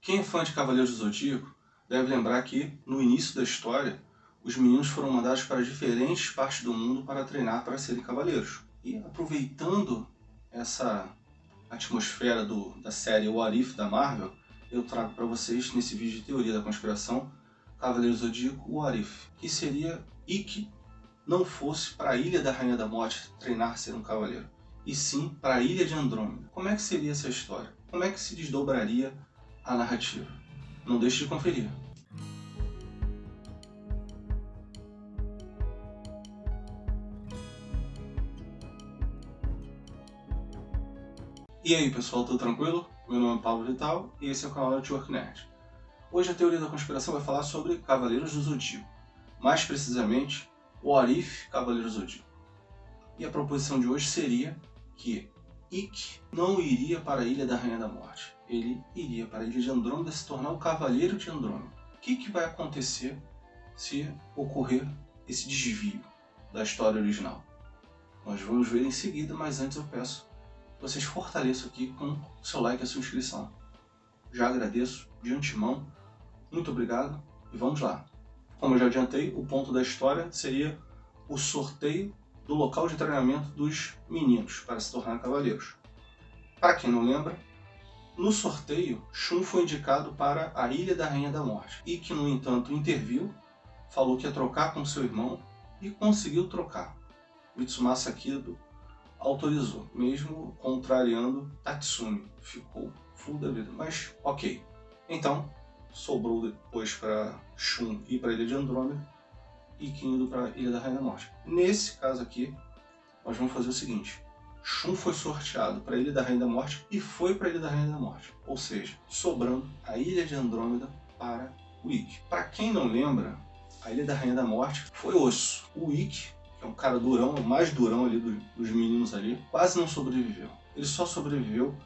Quem é fã de Cavaleiros do Zodíaco deve lembrar que, no início da história, os meninos foram mandados para diferentes partes do mundo para treinar para serem cavaleiros. E aproveitando essa atmosfera da série What If da Marvel, eu trago para vocês, nesse vídeo de teoria da conspiração, Cavaleiros do Zodíaco What If, que seria Ikki não fosse para a Ilha da Rainha da Morte treinar ser um cavaleiro, e sim para a Ilha de Andrômeda. Como é que seria essa história? Como é que se desdobraria a narrativa? Não deixe de conferir. E aí pessoal, tudo tranquilo? Meu nome é Pablo Vital e esse é o canal Network Nerd. Hoje a teoria da conspiração vai falar sobre Cavaleiros do Zodíaco, mais precisamente o What If Cavaleiros do Zodíaco. E a proposição de hoje seria que Ikki não iria para a Ilha da Rainha da Morte, ele iria para a Ilha de Andrômeda se tornar o Cavaleiro de Andrômeda. O que vai acontecer se ocorrer esse desvio da história original? Nós vamos ver em seguida, mas antes eu peço que vocês fortaleçam aqui com o seu like e a sua inscrição. Já agradeço de antemão, muito obrigado e vamos lá. Como eu já adiantei, o ponto da história seria o sorteio do local de treinamento dos meninos para se tornar cavaleiros. Para quem não lembra, no sorteio, Shun foi indicado para a Ilha da Rainha da Morte, e que no entanto interviu, falou que ia trocar com seu irmão e conseguiu trocar. Mitsumasa Kido autorizou, mesmo contrariando Tatsumi, ficou full da vida, mas ok. Então, sobrou depois para Shun ir para a Ilha de Andrômeda, e Ikki indo para a Ilha da Rainha da Morte. Nesse caso aqui, nós vamos fazer o seguinte: Shun foi sorteado para a Ilha da Rainha da Morte e foi para a Ilha da Rainha da Morte, ou seja, sobrando a Ilha de Andrômeda para o Ikki. Para quem não lembra, a Ilha da Rainha da Morte foi osso. O Ikki, que é um cara durão, o mais durão ali dos meninos ali, quase não sobreviveu. Ele só sobreviveu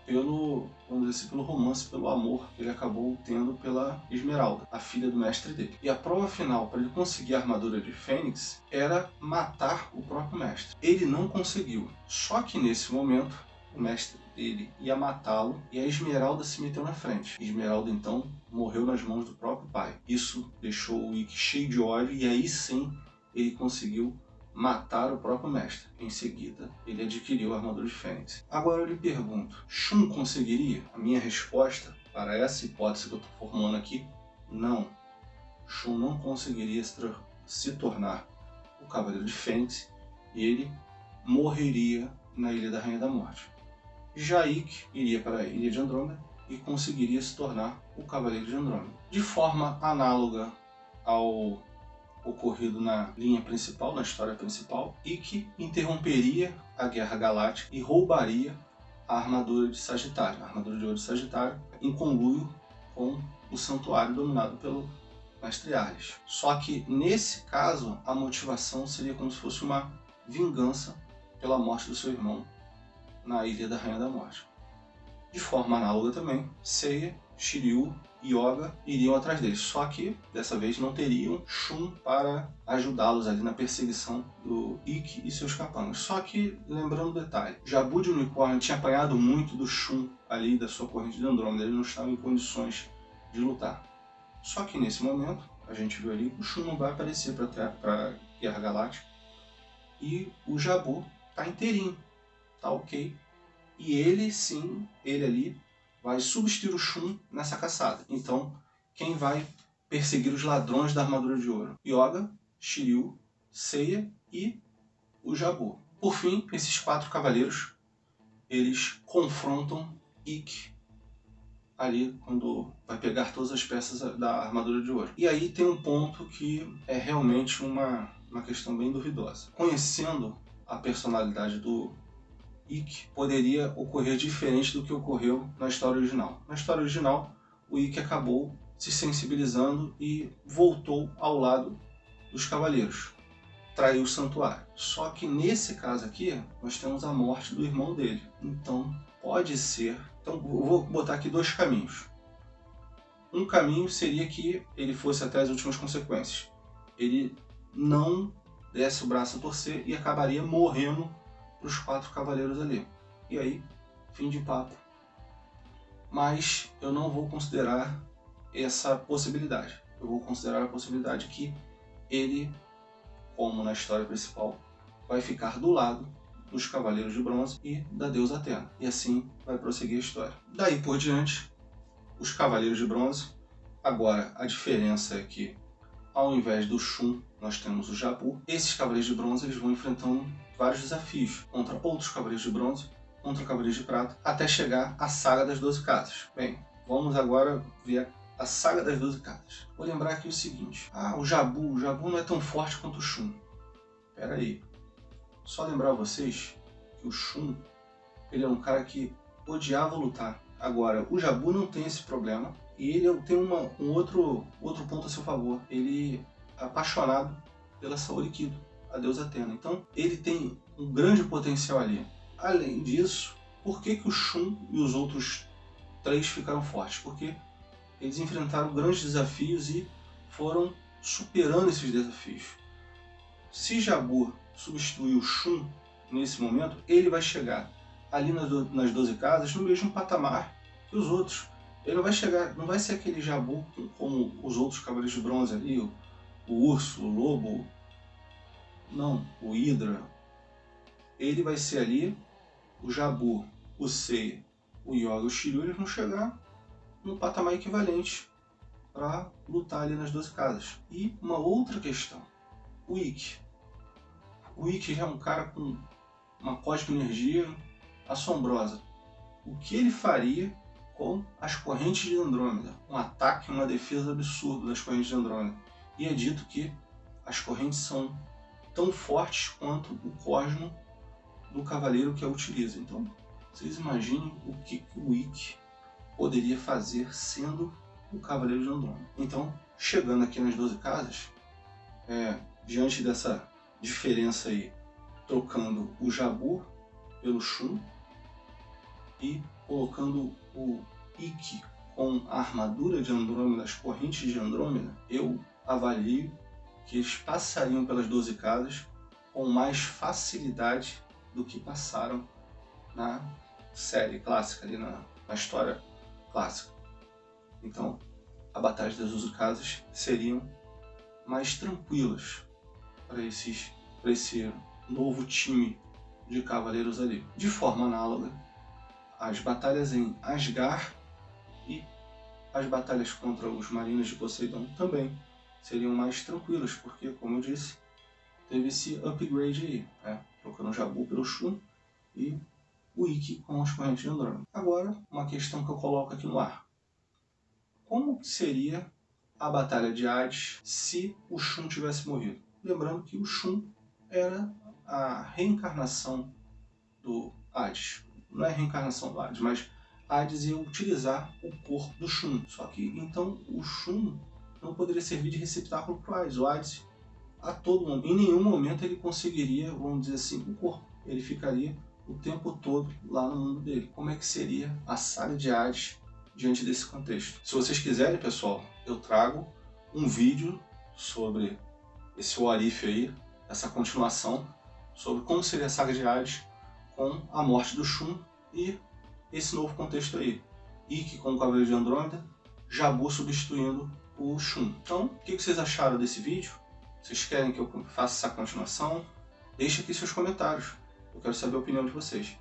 pelo, vamos dizer assim, pelo romance, pelo amor que ele acabou tendo pela Esmeralda, a filha do mestre dele. E a prova final para ele conseguir a armadura de Fênix era matar o próprio mestre. Ele não conseguiu. Só que nesse momento, o mestre dele ia matá-lo e a Esmeralda se meteu na frente. A Esmeralda então morreu nas mãos do próprio pai. Isso deixou o Ikki cheio de ódio e aí sim ele conseguiu matar o próprio mestre. Em seguida, ele adquiriu a armadura de Fênix. Agora eu lhe pergunto, Shun conseguiria? A minha resposta para essa hipótese que eu estou formando aqui, não. Shun não conseguiria se tornar o Cavaleiro de Fênix e ele morreria na Ilha da Rainha da Morte. Já Ikki iria para a Ilha de Andrômeda e conseguiria se tornar o Cavaleiro de Andrômeda. De forma análoga ao ocorrido na linha principal, na história principal, e que interromperia a Guerra Galáctica e roubaria a armadura de Sagitário, a armadura de ouro de Sagitário, em conluio com o santuário dominado pelo Mestre Arles. Só que nesse caso a motivação seria como se fosse uma vingança pela morte do seu irmão na Ilha da Rainha da Morte. De forma análoga também, Seiya, Shiryu e Yoga iriam atrás deles, só que dessa vez não teriam Shun para ajudá-los ali na perseguição do Ikki e seus capangas. Só que, lembrando o detalhe, Jabu de Unicórnio tinha apanhado muito do Shun ali da sua corrente de Andrômeda, ele não estava em condições de lutar. Só que nesse momento, a gente viu ali que o Shun não vai aparecer para a Guerra Galáctica e o Jabu tá inteirinho, tá ok. E ele sim, ele ali, vai substituir o Shun nessa caçada. Então, quem vai perseguir os ladrões da armadura de ouro? Yoga, Shiryu, Seiya e o Jabu. Por fim, esses 4 cavaleiros, eles confrontam Ikki ali quando vai pegar todas as peças da armadura de ouro. E aí tem um ponto que é realmente uma questão bem duvidosa. Conhecendo a personalidade do Ikki, poderia ocorrer diferente do que ocorreu na história original. Na história original, o Ikki acabou se sensibilizando e voltou ao lado dos cavaleiros, traiu o santuário. Só que nesse caso aqui, nós temos a morte do irmão dele. Então, pode ser... Então, eu vou botar aqui 2 caminhos. Um caminho seria que ele fosse até as últimas consequências. Ele não desse o braço a torcer e acabaria morrendo para os 4 cavaleiros ali. E aí, fim de papo. mas eu não vou considerar essa possibilidade. Eu vou considerar a possibilidade que ele, como na história principal, vai ficar do lado dos Cavaleiros de Bronze e da deusa Atena. E assim vai prosseguir a história. Daí por diante, os Cavaleiros de Bronze, agora a diferença é que, ao invés do Shun, nós temos o Jabu. Esses Cavaleiros de Bronze eles vão enfrentando vários desafios contra outros Cavaleiros de Bronze, contra Cavaleiros de Prata, até chegar à Saga das 12 Casas. Bem, vamos agora ver a Saga das 12 Casas. Vou lembrar aqui o seguinte. O Jabu não é tão forte quanto o Shun. Pera aí. Só lembrar a vocês que o Shun, ele é um cara que odiava lutar. Agora, o Jabu não tem esse problema. E ele tem um outro ponto a seu favor. Ele é apaixonado pela Saori Kido, a deusa Atena. Então, ele tem um grande potencial ali. Além disso, por que o Shun e os outros 3 ficaram fortes? Porque eles enfrentaram grandes desafios e foram superando esses desafios. Se Jabu substituir o Shun nesse momento, ele vai chegar ali nas 12 casas no mesmo patamar que os outros. Ele não vai chegar, não vai ser aquele Jabu como os outros Cavaleiros de Bronze ali, o Urso, o Lobo, não, o Hydra. Ele vai ser ali, o Jabu, o Seiya, o Yoga e o Shiryu, eles vão chegar num patamar equivalente para lutar ali nas 12 casas. E uma outra questão, o Ikki. O Ikki já é um cara com uma cósmica energia assombrosa. O que ele faria com as correntes de Andrômeda? Um ataque e uma defesa absurda das correntes de Andrômeda. E é dito que as correntes são tão fortes quanto o cosmo do cavaleiro que a utiliza. Então, vocês imaginem o que o Ikki poderia fazer sendo o cavaleiro de Andrômeda. Então, chegando aqui nas 12 casas, diante dessa diferença aí, trocando o Jabu pelo Shun e colocando o Ikki com a armadura de Andrômeda, as correntes de Andrômeda, eu avalio que eles passariam pelas 12 casas com mais facilidade do que passaram na série clássica, ali na história clássica. Então, a Batalha das 12 Casas seriam mais tranquilas para esse novo time de cavaleiros ali. De forma análoga, as batalhas em Asgard e as batalhas contra os Marinos de Poseidon também seriam mais tranquilas, porque, como eu disse, teve esse upgrade aí, trocando o Jabu pelo Shun e o Ikki com as correntes de Andrômeda. Agora, uma questão que eu coloco aqui no ar. Como seria a Batalha de Hades se o Shun tivesse morrido? Lembrando que o Shun era a reencarnação do Hades. Não é a reencarnação do Hades, mas Hades ia utilizar o corpo do Shun. Só que, então, o Shun não poderia servir de receptáculo para o Hades. O Hades, a todo momento, em nenhum momento ele conseguiria, vamos dizer assim, o corpo. Ele ficaria o tempo todo lá no mundo dele. Como é que seria a saga de Hades diante desse contexto? Se vocês quiserem, pessoal, eu trago um vídeo sobre esse what if aí, essa continuação, sobre como seria a saga de Hades com a morte do Shun e esse novo contexto aí. Ikki com o Cavaleiro de Andrômeda, Jabu substituindo o Shun. Então, o que vocês acharam desse vídeo? Vocês querem que eu faça essa continuação? Deixe aqui seus comentários. Eu quero saber a opinião de vocês.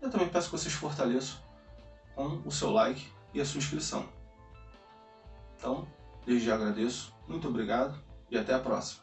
Eu também peço que vocês fortaleçam com o seu like e a sua inscrição. Então, desde já agradeço, muito obrigado e até a próxima.